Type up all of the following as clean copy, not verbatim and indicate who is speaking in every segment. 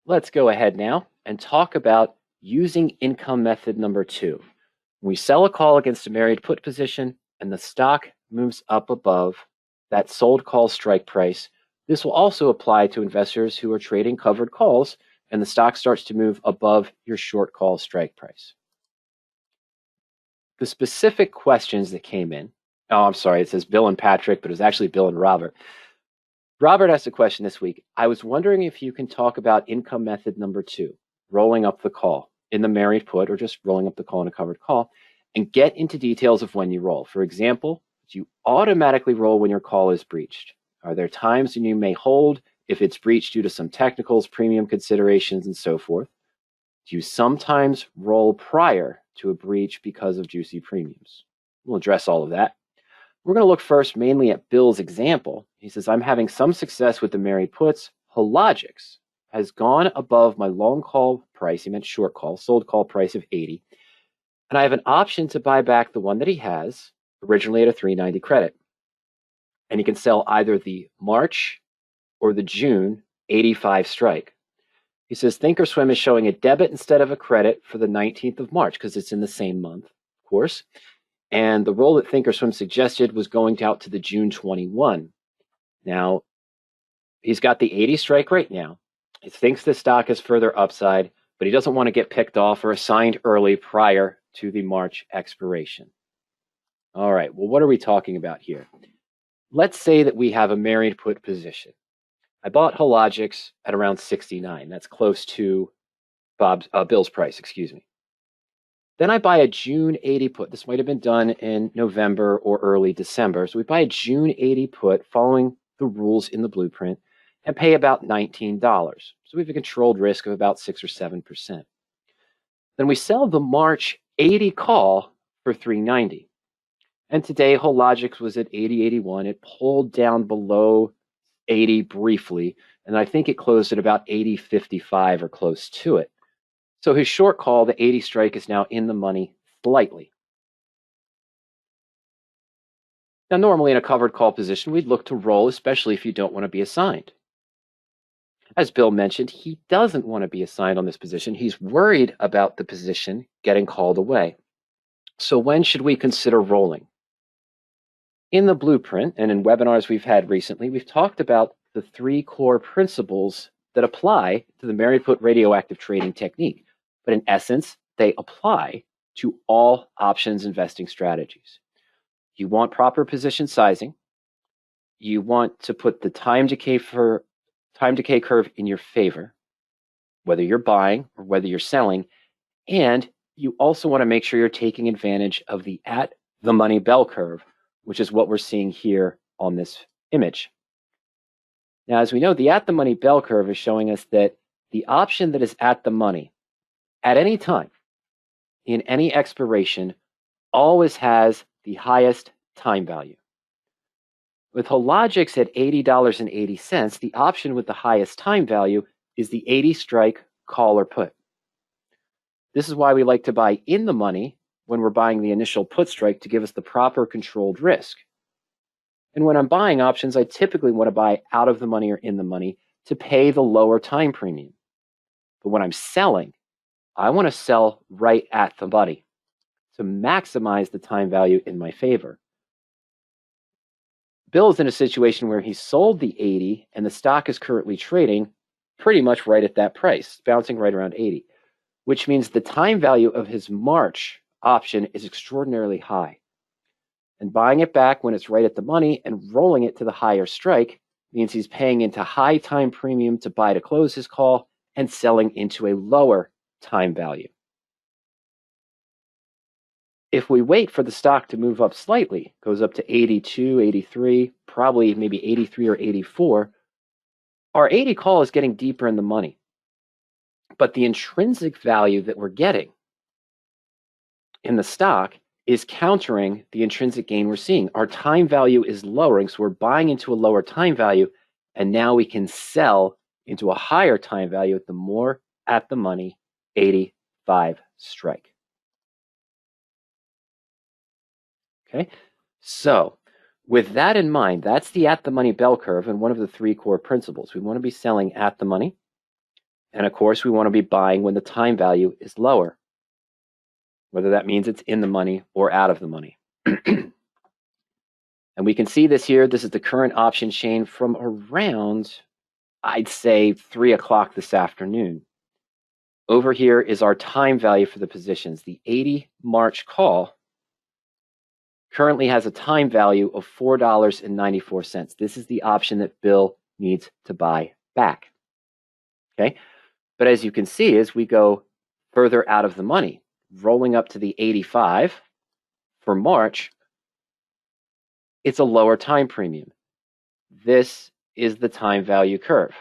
Speaker 1: Let's go ahead now and talk about using income method number 2. We sell a call against a married put position and the stock moves up above that sold call strike price. This will also apply to investors who are trading covered calls and the stock starts to move above your short call strike price. The specific questions that came in, I'm sorry, it says Bill and Patrick, but it was actually Bill and Robert. Robert asked a question this week. I was wondering if you can talk about income method number 2, rolling up the call in the married put or just rolling up the call in a covered call, and get into details of when you roll. For example, do you automatically roll when your call is breached? Are there times when you may hold if it's breached due to some technicals, premium considerations, and so forth? Do you sometimes roll prior to a breach because of juicy premiums? We'll address all of that. We're going to look first mainly at Bill's example. He says, I'm having some success with the married puts. Hologix has gone above my long call price. He meant short call, sold call price of 80. And I have an option to buy back the one that he has, originally at a 390 credit. And he can sell either the March or the June 85 strike. He says, Thinkorswim is showing a debit instead of a credit for the 19th of March because it's in the same month, of course. And the roll that Thinkorswim suggested was going out to the June 21. Now, he's got the 80 strike right now. He thinks the stock is further upside, but he doesn't want to get picked off or assigned early prior to the March expiration. All right, well, what are we talking about here? Let's say that we have a married put position. I bought Hologix at around 69. That's close to Bill's price, excuse me. Then I buy a June 80 put. This might have been done in November or early December. So we buy a June 80 put following the rules in the blueprint and pay about $19. So we have a controlled risk of about 6 or 7%. Then we sell the March 80 call for $390. And today Hologix was at 80.81. It pulled down below 80 briefly, and I think it closed at about 80.55 or close to it. So his short call, the 80 strike, is now in the money slightly. Now, normally in a covered call position, we'd look to roll, especially if you don't want to be assigned. As Bill mentioned, he doesn't want to be assigned on this position. He's worried about the position getting called away. So when should we consider rolling? In the blueprint and in webinars we've had recently, we've talked about the 3 core principles that apply to the married put radioactive trading technique. But in essence, they apply to all options investing strategies. You want proper position sizing. You want to put the time decay curve in your favor, whether you're buying or whether you're selling. And you also want to make sure you're taking advantage of the at the money bell curve, which is what we're seeing here on this image. Now, as we know, the at the money bell curve is showing us that the option that is at the money at any time, in any expiration, always has the highest time value. With Hologix at $80.80, the option with the highest time value is the 80 strike call or put. This is why we like to buy in the money when we're buying the initial put strike to give us the proper controlled risk. And when I'm buying options, I typically want to buy out of the money or in the money to pay the lower time premium. But when I'm selling, I want to sell right at the money to maximize the time value in my favor. Bill's in a situation where he sold the 80 and the stock is currently trading pretty much right at that price, bouncing right around 80, which means the time value of his March option is extraordinarily high. And buying it back when it's right at the money and rolling it to the higher strike means he's paying into high time premium to buy to close his call and selling into a lower time value. If we wait for the stock to move up slightly, goes up to 82, 83, probably maybe 83 or 84, our 80 call is getting deeper in the money. But the intrinsic value that we're getting in the stock is countering the intrinsic gain we're seeing. Our time value is lowering, so we're buying into a lower time value, and now we can sell into a higher time value at the more at the money 85 strike. Okay, so with that in mind, that's the at the money bell curve and one of the 3 core principles. We want to be selling at the money, And of course, we want to be buying when the time value is lower, whether that means it's in the money or out of the money. And we can see this here. This is the current option chain from around, I'd say, 3 o'clock this afternoon. Over here is our time value for the positions. The 80 March call currently has a time value of $4.94. This is the option that Bill needs to buy back. Okay, but as you can see, as we go further out of the money, rolling up to the 85 for March, it's a lower time premium. This is the time value curve.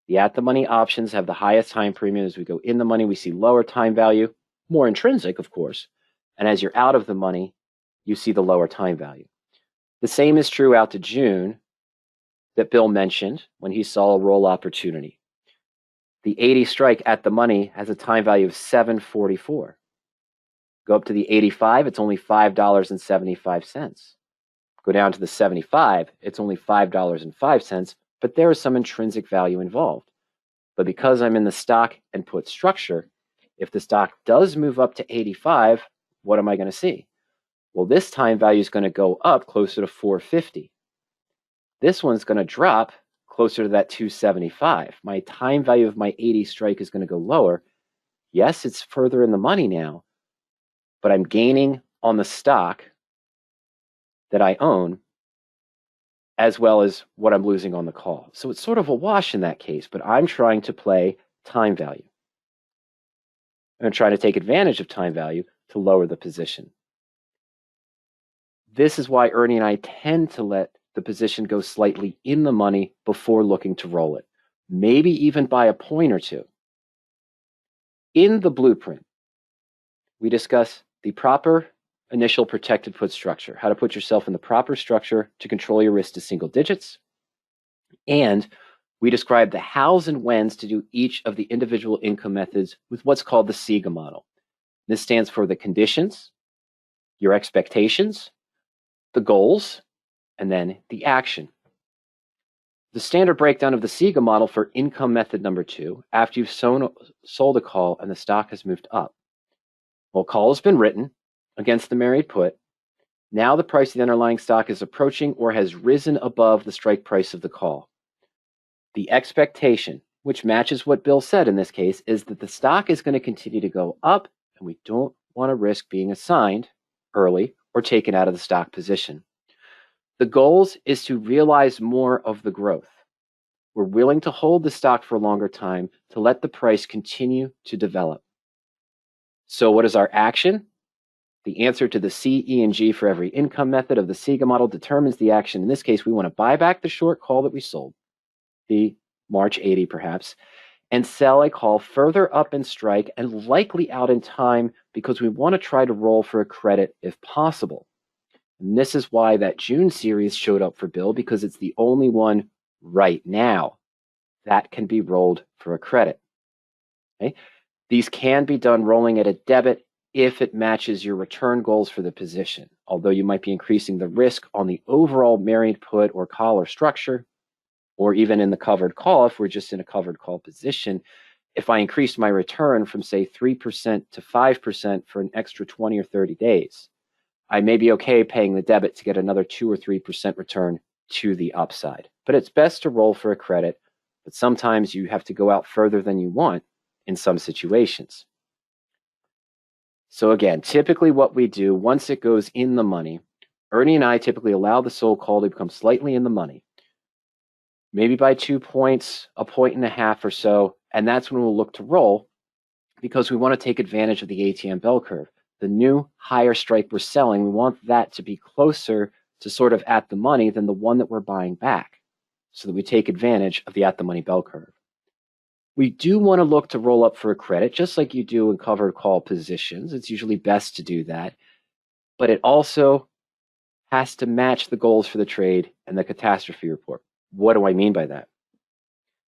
Speaker 1: The at-the-money options have the highest time premium. As we go in the money, we see lower time value, more intrinsic, of course. And as you're out of the money, you see the lower time value. The same is true out to June that Bill mentioned when he saw a roll opportunity. The 80 strike at the money has a time value of $7.44. Go up to the 85, it's only $5.75. Go down to the 75, it's only $5.05, but there is some intrinsic value involved. But because I'm in the stock and put structure, if the stock does move up to 85, what am I going to see? Well, this time value is going to go up closer to 450. This one's going to drop closer to that 275. My time value of my 80 strike is going to go lower. Yes, it's further in the money now, but I'm gaining on the stock that I own, as well as what I'm losing on the call. So it's sort of a wash in that case, but I'm trying to play time value. I'm trying to take advantage of time value to lower the position. This is why Ernie and I tend to let the position go slightly in the money before looking to roll it, maybe even by a point or two. In the blueprint, we discuss the proper initial protected put structure, how to put yourself in the proper structure to control your risk to single digits. And we describe the hows and whens to do each of the individual income methods with what's called the SIGA model. This stands for the conditions, your expectations, the goals, and then the action. The standard breakdown of the SIGA model for income method number 2, after you've sold a call and the stock has moved up. Well, call has been written against the married put. Now the price of the underlying stock is approaching or has risen above the strike price of the call. The expectation, which matches what Bill said in this case, is that the stock is going to continue to go up, and we don't want to risk being assigned early or taken out of the stock position. The goals is to realize more of the growth. We're willing to hold the stock for a longer time to let the price continue to develop. So what is our action? The answer to the C, E, and G for every income method of the SIGA model determines the action. In this case, we want to buy back the short call that we sold, the March 80 perhaps, and sell a call further up in strike and likely out in time because we want to try to roll for a credit if possible. And this is why that June series showed up for Bill, because it's the only one right now that can be rolled for a credit. Okay? These can be done rolling at a debit if it matches your return goals for the position, although you might be increasing the risk on the overall married put or collar structure, or even in the covered call, if we're just in a covered call position. If I increased my return from, say, 3% to 5% for an extra 20 or 30 days, I may be okay paying the debit to get another 2 or 3% return to the upside. But it's best to roll for a credit, but sometimes you have to go out further than you want in some situations. So again, typically what we do, once it goes in the money, Ernie and I typically allow the sold call to become slightly in the money, maybe by 2 points, 1.5 points or so, and that's when we'll look to roll, because we want to take advantage of the ATM Bell Curve. The new higher strike we're selling, we want that to be closer to sort of at the money than the one that we're buying back, so that we take advantage of the at the money bell curve. We do want to look to roll up for a credit, just like you do in covered call positions. It's usually best to do that, but it also has to match the goals for the trade and the catastrophe report. What do I mean by that?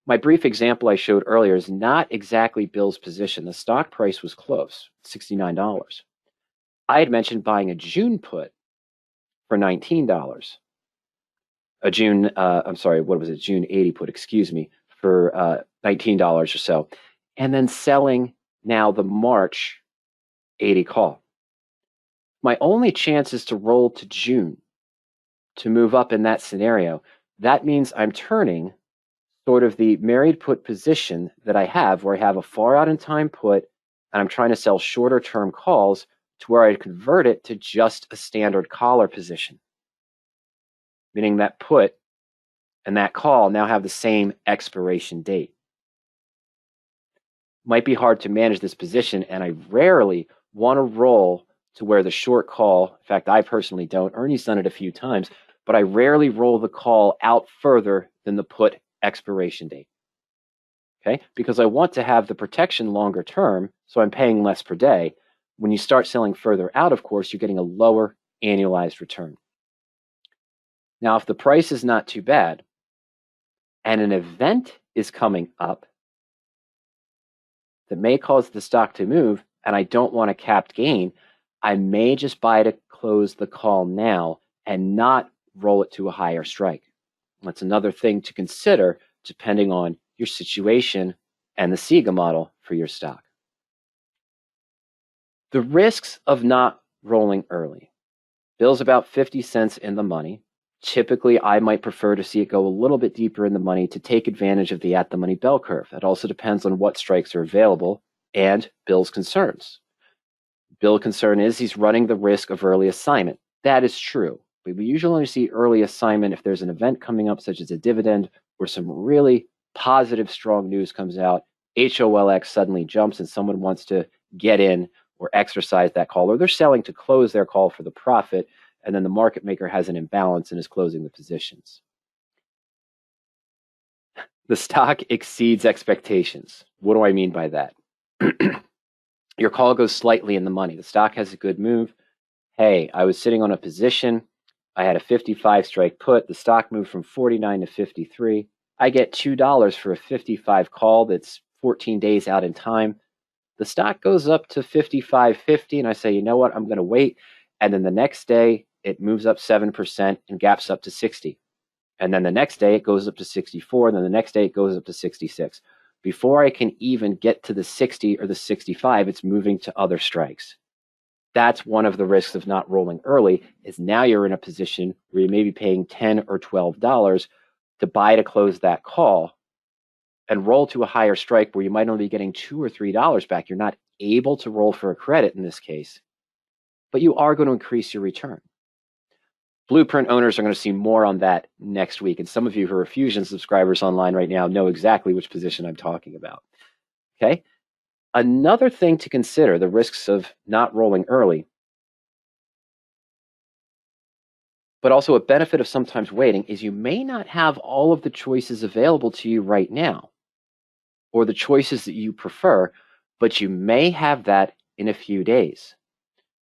Speaker 1: My brief example I showed earlier is not exactly Bill's position. The stock price was close, $69. I had mentioned buying a June put for $19. A June, June 80 put, excuse me, for $19 or so. and then selling now the March 80 call. My only chance is to roll to June to move up in that scenario. That means I'm turning sort of the married put position that I have, where I have a far out in time put and I'm trying to sell shorter term calls, to where I convert it to just a standard collar position, meaning that put and that call now have the same expiration date. Might be hard to manage this position, and I rarely want to roll to where the short call, in fact, I personally don't, Ernie's done it a few times, but I rarely roll the call out further than the put expiration date. Okay, because I want to have the protection longer term, so I'm paying less per day. When you start selling further out, of course, you're getting a lower annualized return. Now, if the price is not too bad and an event is coming up that may cause the stock to move, and I don't want a capped gain, I may just buy to close the call now and not roll it to a higher strike. That's another thing to consider depending on your situation and the SIGA model for your stock. The risks of not rolling early. Bill's about 50 cents in the money. Typically, I might prefer to see it go a little bit deeper in the money to take advantage of the at-the-money bell curve. It also depends on what strikes are available and Bill's concerns. Bill's concern is he's running the risk of early assignment. That is true. But we usually only see early assignment if there's an event coming up, such as a dividend, or some really positive, strong news comes out. HOLX suddenly jumps and someone wants to get in or exercise that call, or they're selling to close their call for the profit, and then the market maker has an imbalance and is closing the positions. The stock exceeds expectations. What do I mean by that? Your call goes slightly in the money. The stock has a good move. Hey, I was sitting on a position. I had a 55 strike put. The stock moved from 49 to 53. I get $2 for a 55 call that's 14 days out in time. The stock goes up to 55.50, and I say, you know what, I'm going to wait. And then the next day, it moves up 7% and gaps up to 60. And then the next day, it goes up to 64. And then the next day, it goes up to 66. Before I can even get to the 60 or the 65, it's moving to other strikes. That's one of the risks of not rolling early, is now you're in a position where you may be paying $10 or $12 to buy to close that call and roll to a higher strike where you might only be getting $2 or $3 back. You're not able to roll for a credit in this case, but you are going to increase your return. Blueprint owners are going to see more on that next week. And some of you who are Fusion subscribers online right now know exactly which position I'm talking about. Okay. Another thing to consider, the risks of not rolling early, but also a benefit of sometimes waiting, is you may not have all of the choices available to you right now, or the choices that you prefer, but you may have that in a few days.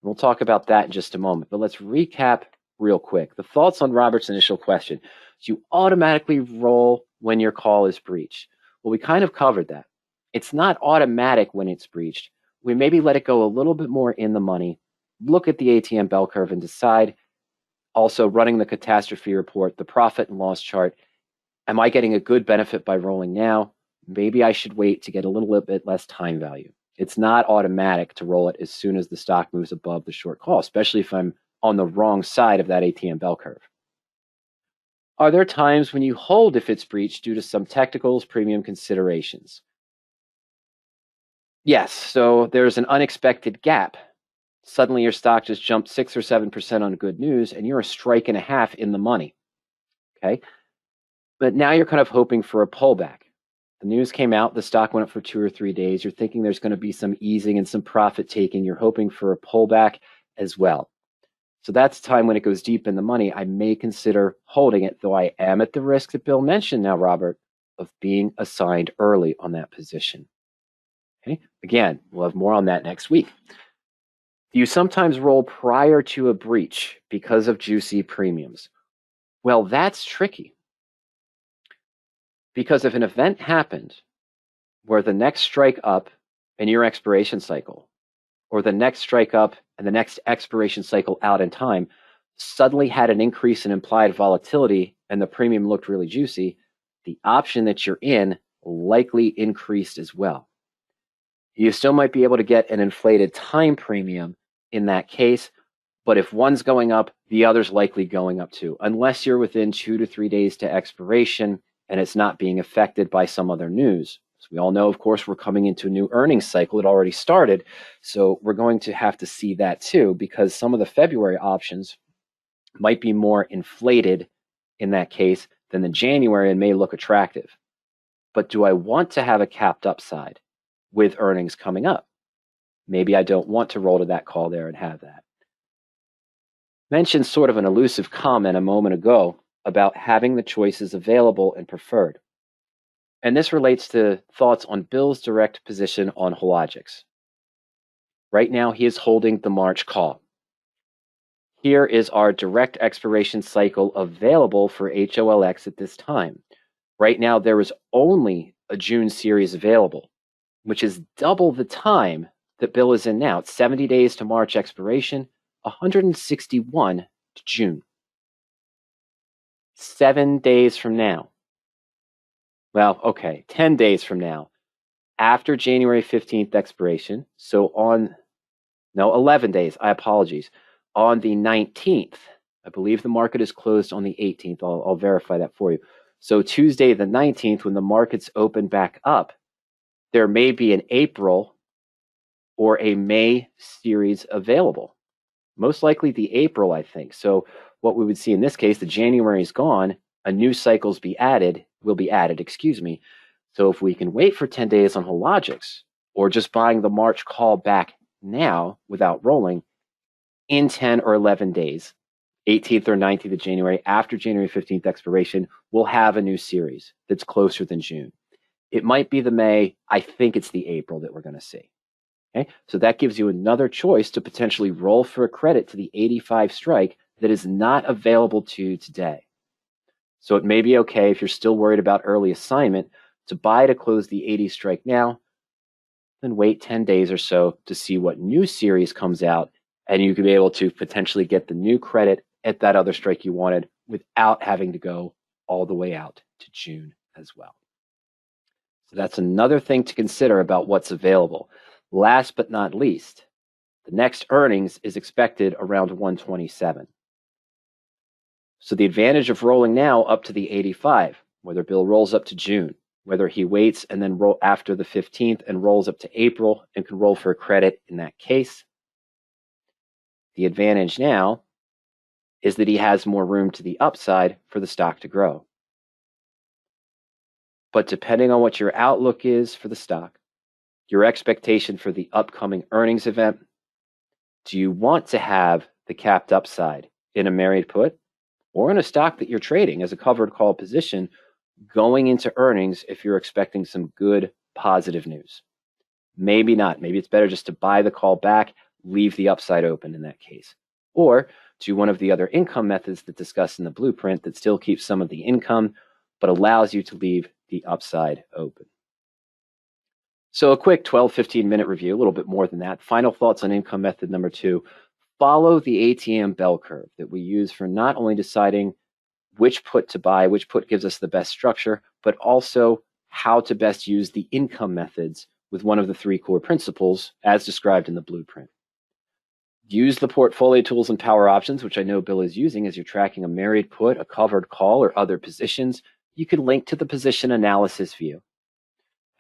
Speaker 1: We'll talk about that in just a moment, but let's recap real quick. The thoughts on Robert's initial question. So you automatically roll when your call is breached. Well, we kind of covered that. It's not automatic when it's breached. We maybe let it go a little bit more in the money, look at the ATM bell curve and decide, also running the catastrophe report, the profit and loss chart. Am I getting a good benefit by rolling now? Maybe I should wait to get a little bit less time value. It's not automatic to roll it as soon as the stock moves above the short call, especially if I'm on the wrong side of that ATM bell curve. Are there times when you hold if it's breached due to some technicals, premium considerations? Yes, so there's an unexpected gap. Suddenly your stock just jumped 6 or 7% on good news, and you're a strike and a half in the money. Okay, but now you're kind of hoping for a pullback. The news came out, the stock went up for 2 or 3 days. You're thinking there's going to be some easing and some profit taking. You're hoping for a pullback as well. So that's time when it goes deep in the money. I may consider holding it, though I am at the risk that Bill mentioned now, Robert, of being assigned early on that position. Okay, again, we'll have more on that next week. You sometimes roll prior to a breach because of juicy premiums. Well, that's tricky. Because if an event happened where the next strike up in your expiration cycle, or the next strike up and the next expiration cycle out in time suddenly had an increase in implied volatility and the premium looked really juicy, the option that you're in likely increased as well. You still might be able to get an inflated time premium in that case, but if one's going up, the other's likely going up too, unless you're within 2 to 3 days to expiration and it's not being affected by some other news. As we all know, of course, we're coming into a new earnings cycle. It already started, so we're going to have to see that too, because some of the February options might be more inflated in that case than the January and may look attractive. But do I want to have a capped upside with earnings coming up? Maybe I don't want to roll to that call there and have that. Mentioned sort of an elusive comment a moment ago about having the choices available and preferred. And this relates to thoughts on Bill's direct position on Hologics. Right now, he is holding the March call. Here is our direct expiration cycle available for HOLX at this time. Right now, there is only a June series available, which is double the time that Bill is in now. It's 70 days to March expiration, 161 to June. 7 days from now. Well, okay, 10 days from now, after January 15th expiration, so 11 days, apologies. On the 19th, I believe the market is closed on the 18th. I'll verify that for you. So Tuesday the 19th, when the markets open back up, there may be an April or a May series available. Most likely the April, I think. So what we would see in this case, the January is gone, a new cycle's will be added. So if we can wait for 10 days on Hologics, or just buying the March call back now without rolling, in 10 or 11 days, 18th or 19th of January, after January 15th expiration, we'll have a new series that's closer than June. It might be the May. I think it's the April that we're going to see. Okay, so that gives you another choice to potentially roll for a credit to the 85 strike that is not available to you today. So it may be okay if you're still worried about early assignment to buy to close the 80 strike now, then wait 10 days or so to see what new series comes out, and you could be able to potentially get the new credit at that other strike you wanted without having to go all the way out to June as well. So that's another thing to consider about what's available. Last but not least, the next earnings is expected around 127. So the advantage of rolling now up to the 85, whether Bill rolls up to June, whether he waits and then roll after the 15th and rolls up to April and can roll for a credit in that case. The advantage now is that he has more room to the upside for the stock to grow. But depending on what your outlook is for the stock, your expectation for the upcoming earnings event, do you want to have the capped upside in a married put or in a stock that you're trading as a covered call position going into earnings if you're expecting some good positive news? Maybe not. Maybe it's better just to buy the call back, leave the upside open in that case. Or do one of the other income methods that discussed in the blueprint that still keeps some of the income but allows you to leave the upside open. So a quick 12-15 minute review, a little bit more than that. Final thoughts on income method number 2. Follow the ATM Bell Curve that we use for not only deciding which put to buy, which put gives us the best structure, but also how to best use the income methods with one of the 3 core principles as described in the blueprint. Use the portfolio tools and power options, which I know Bill is using as you're tracking a married put, a covered call, or other positions. You can link to the position analysis view,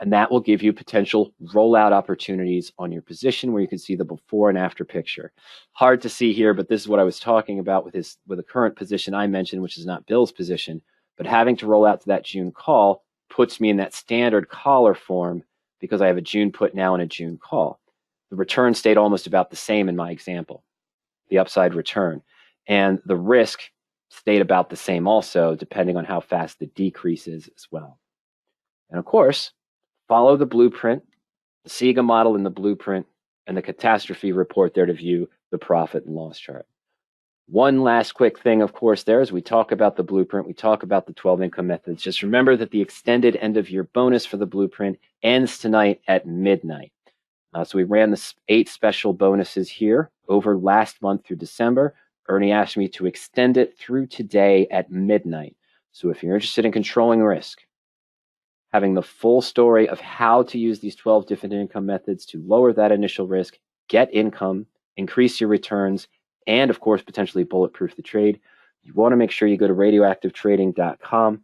Speaker 1: and that will give you potential rollout opportunities on your position where you can see the before and after picture. Hard to see here, but this is what I was talking about with the current position I mentioned, which is not Bill's position, but having to roll out to that June call puts me in that standard collar form because I have a June put now and a June call. The return stayed almost about the same in my example, the upside return, and the risk stayed about the same also, depending on how fast the decrease is as well. And of course, follow the blueprint, the SIGA model in the blueprint, and the catastrophe report there to view the profit and loss chart. One last quick thing, of course, there as we talk about the blueprint, we talk about the 12 income methods. Just remember that the extended end of year bonus for the blueprint ends tonight at midnight. So we ran the 8 special bonuses here over last month through December. Ernie asked me to extend it through today at midnight. So if you're interested in controlling risk, having the full story of how to use these 12 different income methods to lower that initial risk, get income, increase your returns, and of course, potentially bulletproof the trade. You want to make sure you go to radioactivetrading.com,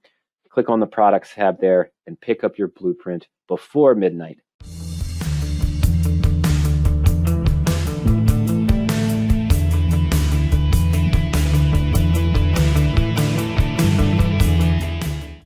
Speaker 1: click on the products tab there, and pick up your blueprint before midnight